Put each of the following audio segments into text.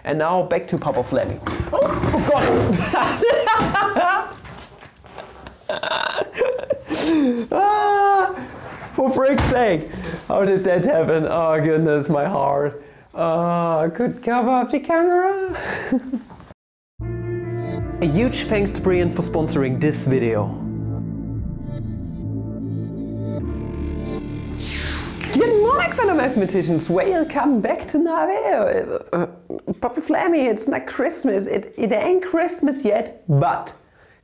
And now back to Papa Flammy. Oh God! For frick's sake! How did that happen? Oh goodness, my heart. I could cover up the camera. A huge thanks to Brian for sponsoring this video. Good morning, fellow mathematicians. Welcome back to Nave. Papa Flammy, it's not Christmas. It ain't Christmas yet, but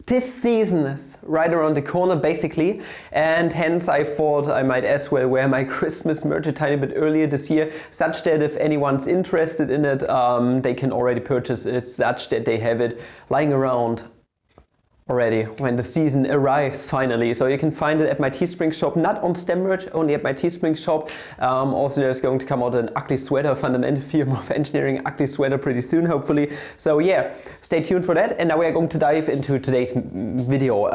this season is right around the corner, basically, and hence I thought I might as well wear my Christmas merch a tiny bit earlier this year, such that if anyone's interested in it, they can already purchase it, such that they have it lying around already when the season arrives finally. So you can find it at my Teespring shop, not on STEM merch, only at my Teespring shop. Also there's going to come out an ugly sweater, fundamental theorem of engineering ugly sweater pretty soon, hopefully. So yeah, stay tuned for that. And now we are going to dive into today's video.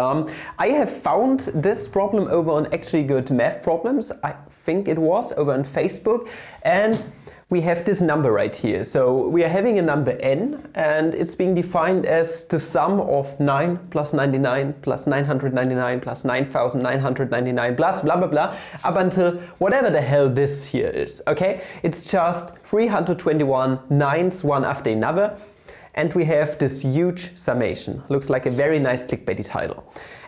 I have found this problem over on Actually Good Math Problems. I think it was over on Facebook, and we have this number right here. So we are having a number n, and it's being defined as the sum of 9 plus 99 plus 999 plus 9,999 plus blah blah blah up until whatever the hell this here is, okay? It's just 321 nines one after another, and we have this huge summation. Looks like a very nice clickbaity title.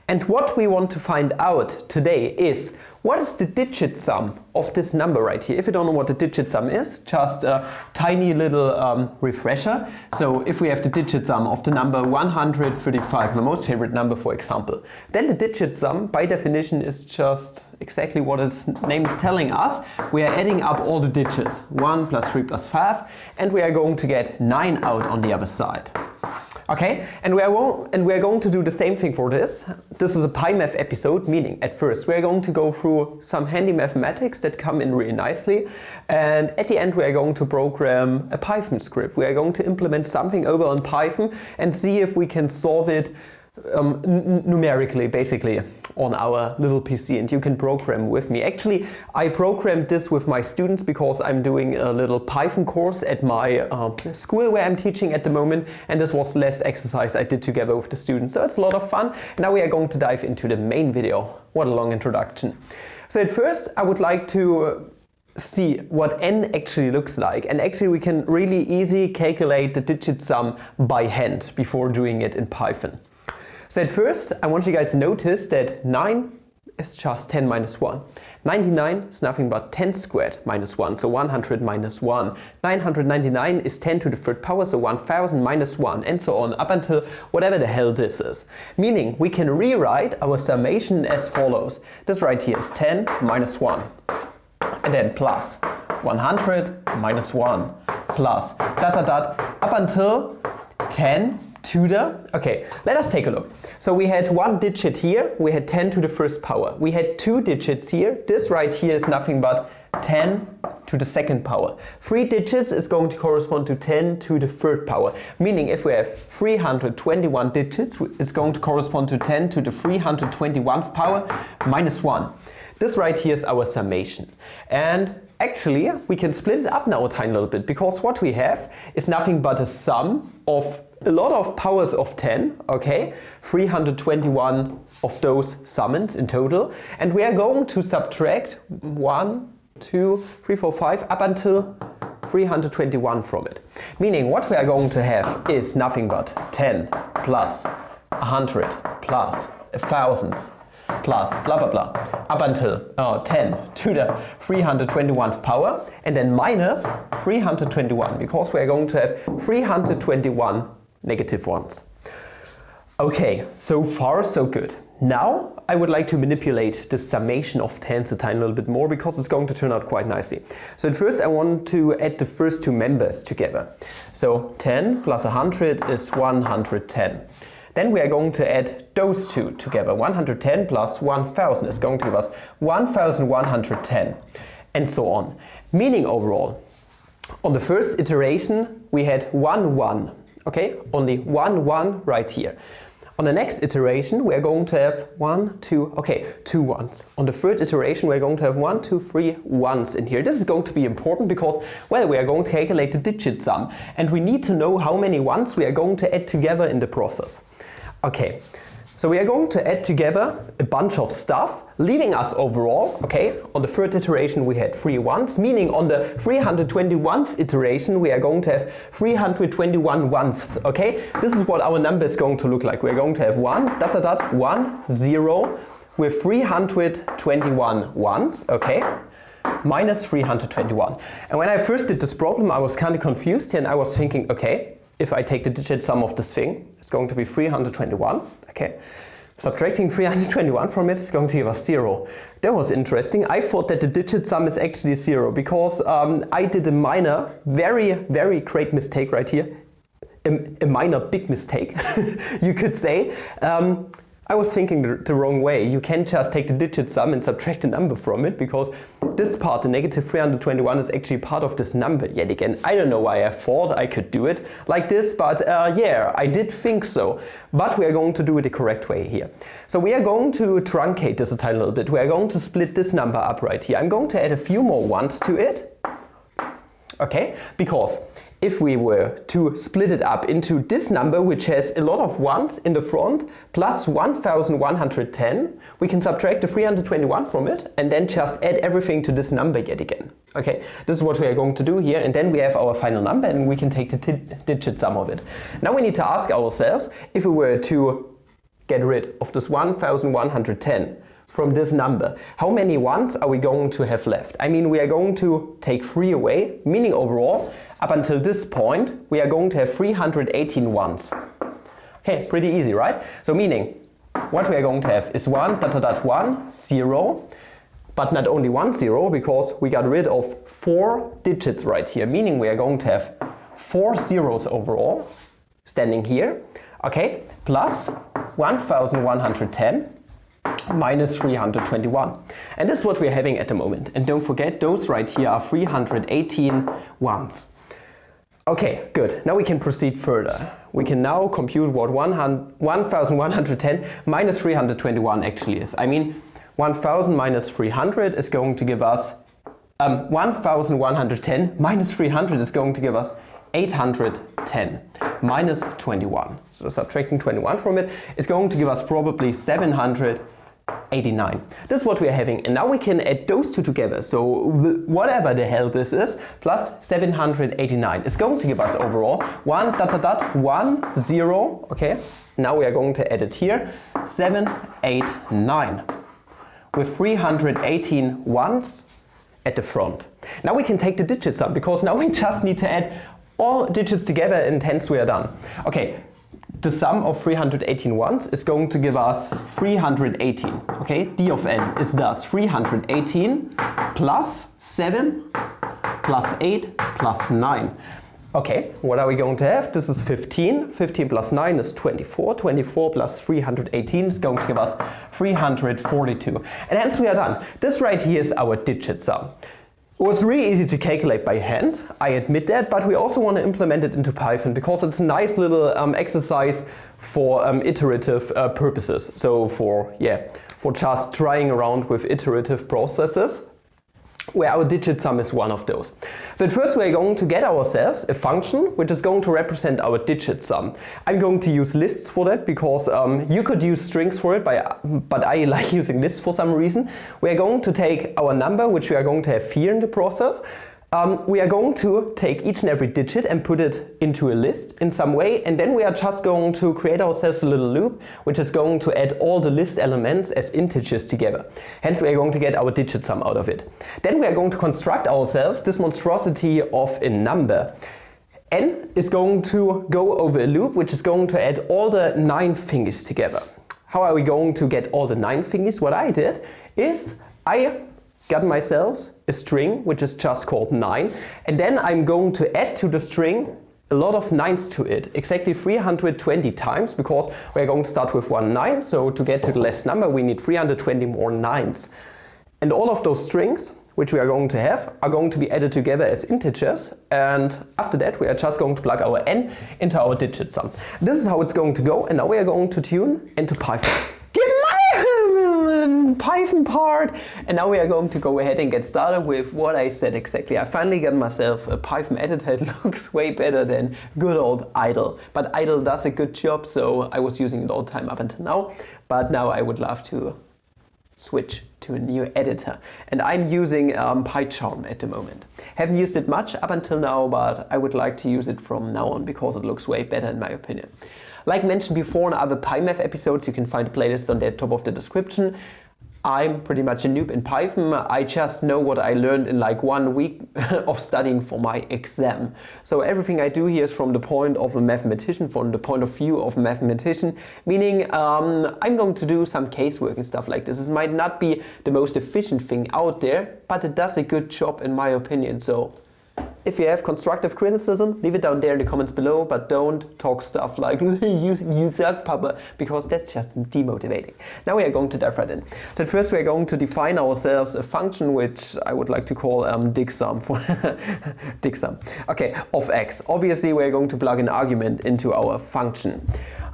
And what we want to find out today is, what is the digit sum of this number right here? If you don't know what the digit sum is, just a tiny little refresher. So if we have the digit sum of the number 135, my most favorite number, for example, then the digit sum by definition is just exactly what its name is telling us. We are adding up all the digits, 1 plus 3 plus 5, and we are going to get 9 out on the other side. Okay, and we are going to do the same thing for this. This is a PyMath episode, meaning at first we are going to go through some handy mathematics that come in really nicely, and at the end we are going to program a Python script. We are going to implement something over on Python and see if we can solve it numerically, basically, on our little PC, and you can program with me. Actually, I programmed this with my students because I'm doing a little Python course at my school where I'm teaching at the moment, and this was the last exercise I did together with the students, so it's a lot of fun. Now we are going to dive into the main video. What a long introduction. So at first I would like to see what n actually looks like, and actually we can really easily calculate the digit sum by hand before doing it in Python. So at first, I want you guys to notice that 9 is just 10 minus 1. 99 is nothing but 10 squared minus 1, so 100 minus 1. 999 is 10 to the third power, so 1000 minus 1, and so on, up until whatever the hell this is. Meaning, we can rewrite our summation as follows. This right here is 10 minus 1, and then plus 100 minus 1, plus dot dot dot, up until 10 to the, okay, let us take a look. So we had one digit here, we had 10 to the first power. We had two digits here. This right here is nothing but 10 to the second power. 3 digits is going to correspond to 10 to the third power. Meaning if we have 321 digits, it's going to correspond to 10 to the 321th power minus 1. This right here is our summation. And actually, we can split it up now a tiny little bit, because what we have is nothing but a sum of a lot of powers of 10, okay? 321 of those summons in total. And we are going to subtract 1, 2, 3, 4, 5 up until 321 from it. Meaning what we are going to have is nothing but 10 plus 100 plus 1000 plus blah blah blah up until 10 to the 321th power, and then minus 321, because we are going to have 321 negative ones. Okay, so far so good. Now I would like to manipulate the summation of tens a tiny little bit more, because it's going to turn out quite nicely. So at first I want to add the first two members together. So 10 plus 100 is 110. Then we are going to add those two together. 110 plus 1000 is going to give us 1110, and so on. Meaning overall, on the first iteration we had 1 1, okay? Only 1 1 right here. On the next iteration, we are going to have 2 ones. On the third iteration, we are going to have 1, 2, 3 ones in here. This is going to be important because, well, we are going to calculate the digit sum, and we need to know how many ones we are going to add together in the process. Okay, so we are going to add together a bunch of stuff, leaving us overall, okay, on the third iteration we had 3 ones, meaning on the 321st iteration we are going to have 321 ones, okay? This is what our number is going to look like. We are going to have 1, 0, with 321 ones, okay? Minus 321. And when I first did this problem, I was kind of confused here, and I was thinking, okay, if I take the digit sum of this thing, it's going to be 321, okay? Subtracting 321 from it is going to give us 0. That was interesting. I thought that the digit sum is actually 0 because I did a minor, very great mistake right here. A minor big mistake, you could say. I was thinking the wrong way. You can't just take the digit sum and subtract a number from it, because this part, the negative 321, is actually part of this number yet again. I don't know why I thought I could do it like this, but yeah, I did think so. But we are going to do it the correct way here. So we are going to truncate this a tiny little bit. We are going to split this number up right here. I'm going to add a few more ones to it. Okay, because if we were to split it up into this number, which has a lot of ones in the front, plus 1110, we can subtract the 321 from it and then just add everything to this number yet again. Okay, this is what we are going to do here, and then we have our final number and we can take the digit sum of it. Now we need to ask ourselves, if we were to get rid of this 1110 from this number, how many ones are we going to have left? I mean, we are going to take 3 away, meaning overall, up until this point, we are going to have 318 ones. Okay, pretty easy, right? So meaning, what we are going to have is 1, 0, but not only 1 0, because we got rid of 4 digits right here, meaning we are going to have 4 zeros overall, standing here, okay, plus 1110, minus 321. And this is what we're having at the moment. And don't forget, those right here are 318 ones. Okay, good. Now we can proceed further. We can now compute what 1110 minus 321 actually is. I mean, 1000 minus 300 is going to give us 1110 minus 300 is going to give us 810 minus 21. So subtracting 21 from it is going to give us probably 789. This is what we are having, and now we can add those two together. So whatever the hell this is, plus 789 is going to give us overall 1, 0, okay? Now we are going to add it here, 789 with 318 ones at the front. Now we can take the digit sum, because now we just need to add all digits together, and hence we are done. Okay, the sum of 318 ones is going to give us 318. Okay, d of n is thus 318 plus 7 plus 8 plus 9. Okay, what are we going to have? This is 15. 15 plus 9 is 24. 24 plus 318 is going to give us 342. And hence we are done. This right here is our digit sum. It was really easy to calculate by hand, I admit that, but we also want to implement it into Python because it's a nice little exercise for iterative purposes. So for just trying around with iterative processes, where our digit sum is one of those. So at first we're going to get ourselves a function which is going to represent our digit sum. I'm going to use lists for that because you could use strings for it, but I like using lists for some reason. We're going to take our number, which we are going to have here in the process. We are going to take each and every digit and put it into a list in some way, and then we are just going to create ourselves a little loop which is going to add all the list elements as integers together. Hence we are going to get our digit sum out of it. Then we are going to construct ourselves this monstrosity of a number. N is going to go over a loop which is going to add all the 9 thingies together. How are we going to get all the 9 thingies? What I did is I got myself a string which is just called 9, and then I'm going to add to the string a lot of 9s to it, exactly 320 times, because we're going to start with 1 9, so to get to the last number we need 320 more 9s. And all of those strings which we are going to have are going to be added together as integers, and after that we are just going to plug our n into our digit sum. This is how it's going to go, and now we are going to tune into Python. Get my Python part! And now we are going to go ahead and get started with what I said exactly. I finally got myself a Python editor. It looks way better than good old idle. But idle does a good job, so I was using it all the time up until now. But now I would love to switch to a new editor. And I'm using PyCharm at the moment. Haven't used it much up until now, but I would like to use it from now on because it looks way better in my opinion. Like mentioned before in other PyMath episodes, you can find a playlist on the top of the description. I'm pretty much a noob in Python. I just know what I learned in like 1 week of studying for my exam. So everything I do here is from the point of a mathematician, from the point of view of a mathematician, meaning I'm going to do some casework and stuff like this. This might not be the most efficient thing out there, but it does a good job in my opinion. So if you have constructive criticism, leave it down there in the comments below, but don't talk stuff like you suck, Papa, because that's just demotivating. Now we are going to dive right in. So first we are going to define ourselves a function which I would like to call digsum for digsum. Okay, of x. Obviously we are going to plug an argument into our function.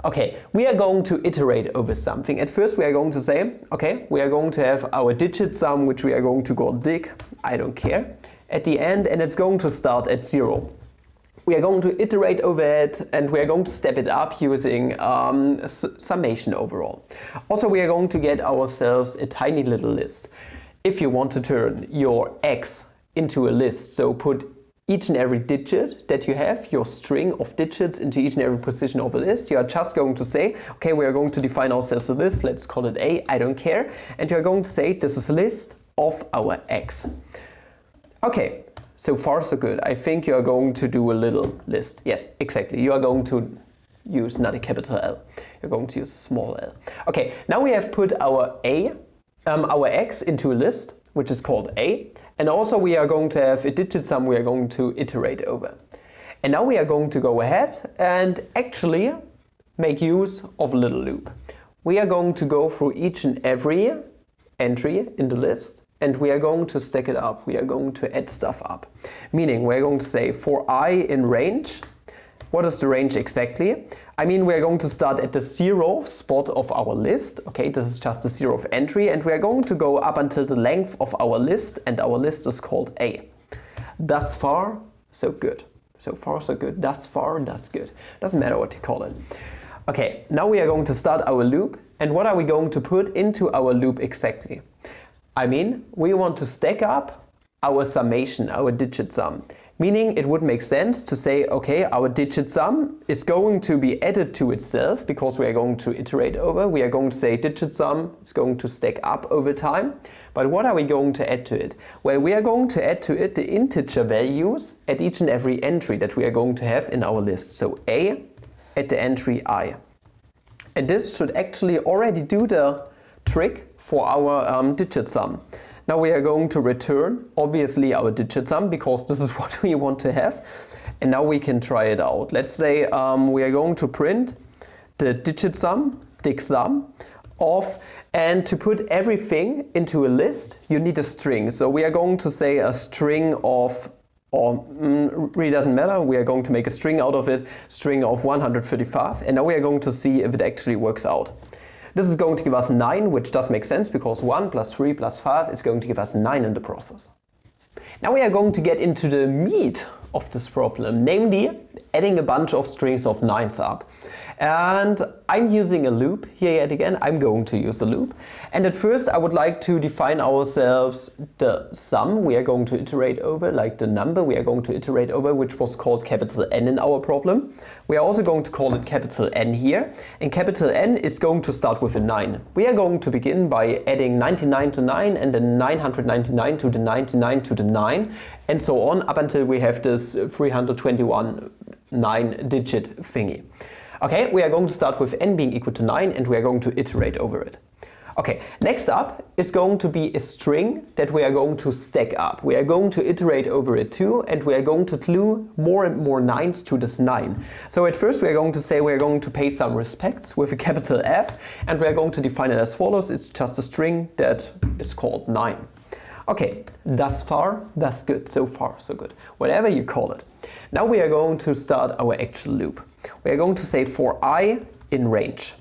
Okay, we are going to iterate over something. At first we are going to say, okay, we are going to have our digit sum, which we are going to call dig, I don't care, at the end, and it's going to start at 0. We are going to iterate over it, and we are going to step it up using summation overall. Also, we are going to get ourselves a tiny little list. If you want to turn your x into a list, so put each and every digit that you have, your string of digits, into each and every position of a list, you are just going to say, okay, we are going to define ourselves a list, let's call it A, I don't care, and you are going to say this is a list of our x. Okay, so far so good. I think you are going to do a little list. Yes, exactly. You are going to use not a capital L. You're going to use a small l. Okay, now we have put our our x into a list, which is called A. And also we are going to have a digit sum we are going to iterate over. And now we are going to go ahead and actually make use of a little loop. We are going to go through each and every entry in the list, and we are going to stack it up. We are going to add stuff up. Meaning we're going to say for I in range, what is the range exactly? I mean, we're going to start at the 0 spot of our list. Okay, this is just the 0th entry, and we are going to go up until the length of our list, and our list is called A. Thus far, so good. So far, so good. Thus far, that's good. Doesn't matter what you call it. Okay, now we are going to start our loop, and what are we going to put into our loop exactly? I mean, we want to stack up our summation, our digit sum. Meaning it would make sense to say, okay, our digit sum is going to be added to itself because we are going to iterate over. We are going to say digit sum is going to stack up over time. But what are we going to add to it? Well, we are going to add to it the integer values at each and every entry that we are going to have in our list. So A at the entry I. And this should actually already do the trick for our digit sum. Now we are going to return, obviously, our digit sum because this is what we want to have. And now we can try it out. Let's say we are going to print the digit sum, digsum, of, and to put everything into a list, you need a string. So we are going to say a string of, or really doesn't matter, we are going to make a string out of it, string of 135, and now we are going to see if it actually works out. This is going to give us 9, which does make sense because 1 plus 3 plus 5 is going to give us 9 in the process. Now we are going to get into the meat of this problem, namely adding a bunch of strings of 9s up. And I'm using a loop here yet again. I'm going to use a loop. And at first I would like to define ourselves the sum we are going to iterate over, like the number we are going to iterate over, which was called capital N in our problem. We are also going to call it capital N here. And capital N is going to start with a 9. We are going to begin by adding 99 to 9 and then 999 to the 99 to the 9 and so on up until we have this 321 9-digit thingy. Okay, we are going to start with n being equal to 9 and we are going to iterate over it. Okay, next up is going to be a string that we are going to stack up. We are going to iterate over it too, and we are going to glue more and more 9s to this 9. So at first we are going to say we are going to pay some respects with a capital F, and we are going to define it as follows. It's just a string that is called 9. Okay, thus far, thus good. So far, so good. Whatever you call it. Now we are going to start our actual loop. We are going to say for I in range.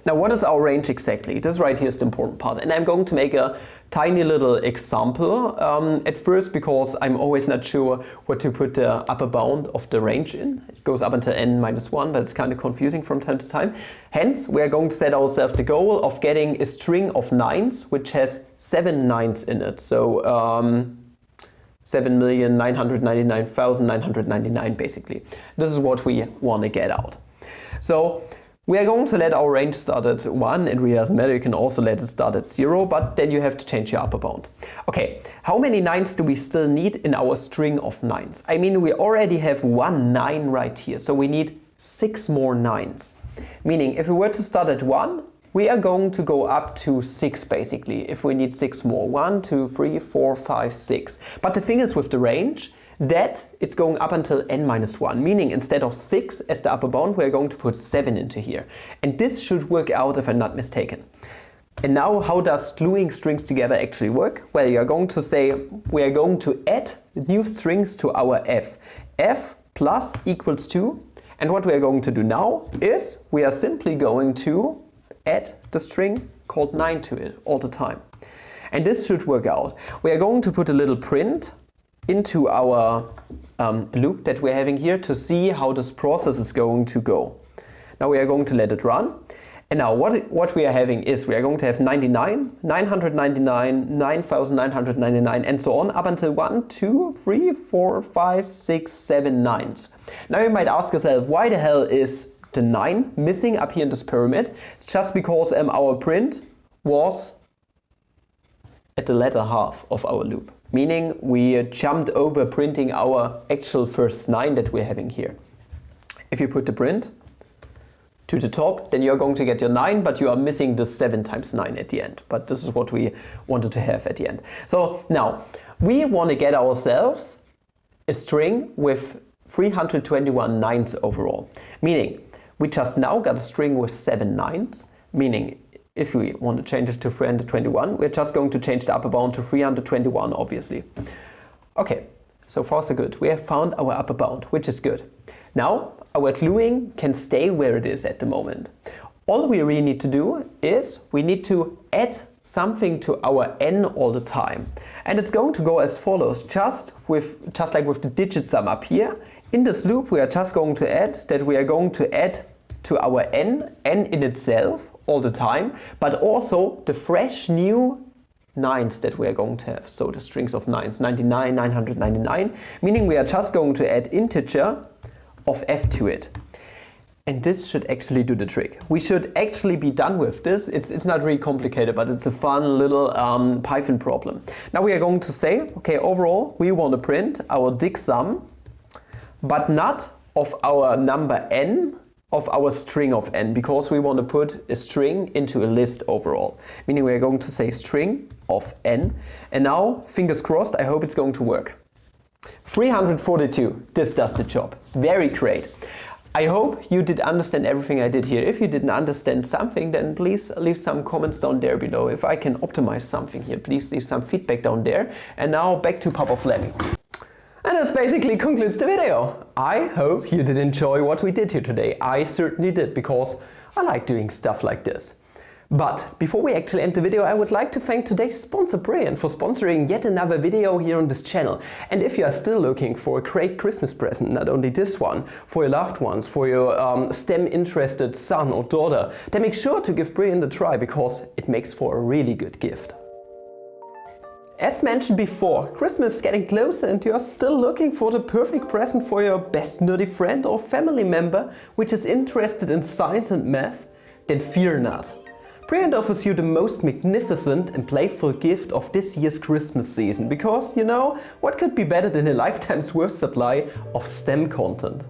Now what is our range exactly? This right here is the important part, and I'm going to make a tiny little example at first, because I'm always not sure what to put the upper bound of the range in. It goes up until n-1, but it's kind of confusing from time to time. Hence, we are going to set ourselves the goal of getting a string of 9s, which has 7 9s in it. So 7,999,999 basically. This is what we want to get out. So we are going to let our range start at 1, it really doesn't matter, you can also let it start at 0, but then you have to change your upper bound. Okay, how many 9s do we still need in our string of 9s? I mean, we already have 1 9 right here, so we need 6 more 9s. Meaning, if we were to start at 1, we are going to go up to 6 basically, if we need 6 more. 1, 2, 3, 4, 5, 6. But the thing is with the range, that it's going up until n-1, meaning instead of 6 as the upper bound, we're going to put 7 into here. And this should work out if I'm not mistaken. And now how does gluing strings together actually work? Well, you are going to say we are going to add new strings to our f. f plus equals 2. And what we are going to do now is we are simply going to add the string called 9 to it all the time. And this should work out. We are going to put a little print into our loop that we're having here to see how this process is going to go. Now we are going to let it run. And now what we are having is we are going to have 99, 999, 9,999 and so on up until 1, 2, 3, 4, 5, 6, 7 9s. Now you might ask yourself, why the hell is the 9 missing up here in this pyramid? It's just because our print was at the latter half of our loop. Meaning we jumped over printing our actual first 9 that we're having here. If you put the print to the top, then you're going to get your 9, but you are missing the 7 times 9 at the end. But this is what we wanted to have at the end. So now, we want to get ourselves a string with 321 9s overall. Meaning, we just now got a string with 7 9s, meaning if we want to change it to 321, we're just going to change the upper bound to 321, obviously. Okay, so far so good. We have found our upper bound, which is good. Now, our gluing can stay where it is at the moment. All we really need to do is we need to add something to our n all the time. And it's going to go as follows, just like with the digit sum up here. In this loop, we are just going to add that we are going to add to our n in itself all the time, but also the fresh new 9s that we are going to have. So the strings of 9s, 99, 999, meaning we are just going to add integer of f to it. And this should actually do the trick. We should actually be done with this. It's not really complicated, but it's a fun little Python problem. Now we are going to say, okay, overall we want to print our digsum, but not of our number n, of our string of n, because we want to put a string into a list overall. Meaning we are going to say string of n. And now, fingers crossed, I hope it's going to work. 342, this does the job. Very great. I hope you did understand everything I did here. If you didn't understand something, then please leave some comments down there below. If I can optimize something here, please leave some feedback down there. And now back to Papa Flammy. And this basically concludes the video. I hope you did enjoy what we did here today. I certainly did, because I like doing stuff like this. But before we actually end the video, I would like to thank today's sponsor Brilliant for sponsoring yet another video here on this channel. And if you are still looking for a great Christmas present, not only this one, for your loved ones, for your STEM-interested son or daughter, then make sure to give Brilliant a try, because it makes for a really good gift. As mentioned before, Christmas is getting closer and you are still looking for the perfect present for your best nerdy friend or family member which is interested in science and math? Then fear not. Brilliant offers you the most magnificent and playful gift of this year's Christmas season, because, you know, what could be better than a lifetime's worth supply of STEM content?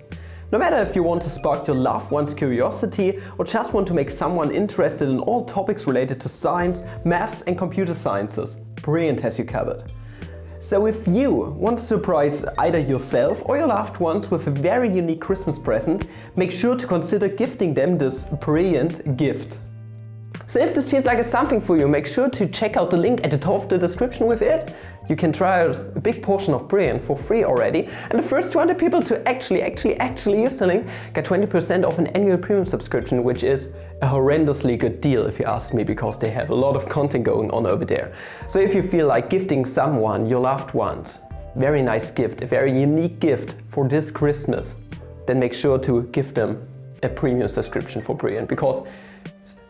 No matter if you want to spark your loved one's curiosity or just want to make someone interested in all topics related to science, maths and computer sciences, Brilliant has you covered. So if you want to surprise either yourself or your loved ones with a very unique Christmas present, make sure to consider gifting them this brilliant gift. So if this feels like it's something for you, make sure to check out the link at the top of the description with it. You can try out a big portion of Brilliant for free already, and the first 200 people to actually use the link get 20% off an annual premium subscription, which is a horrendously good deal if you ask me, because they have a lot of content going on over there. So if you feel like gifting someone, your loved ones, very nice gift, a very unique gift for this Christmas, then make sure to give them a premium subscription for Brilliant, because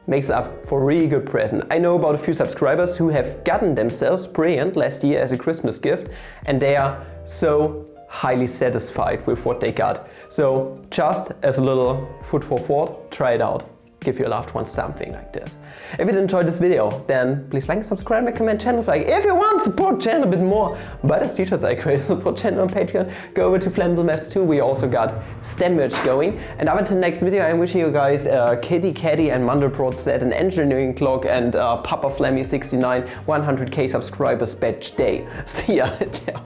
makes up for a really good present. I know about a few subscribers who have gotten themselves Brilliant last year as a Christmas gift, and they are so highly satisfied with what they got. So just as a little food for thought, try it out. Give your loved ones something like this. If you enjoyed this video, then please like and subscribe and comment channel flag. If you want to support channel a bit more, but as teachers I create a support channel on Patreon, go over to Flammable Maths 2. We also got STEM merch going. And up until the next video, I'm wishing you guys Kitty Caddy and Mandelbrot set, an engineering clock, and Papa Flammy 69 100k subscribers batch day. See ya. Ciao.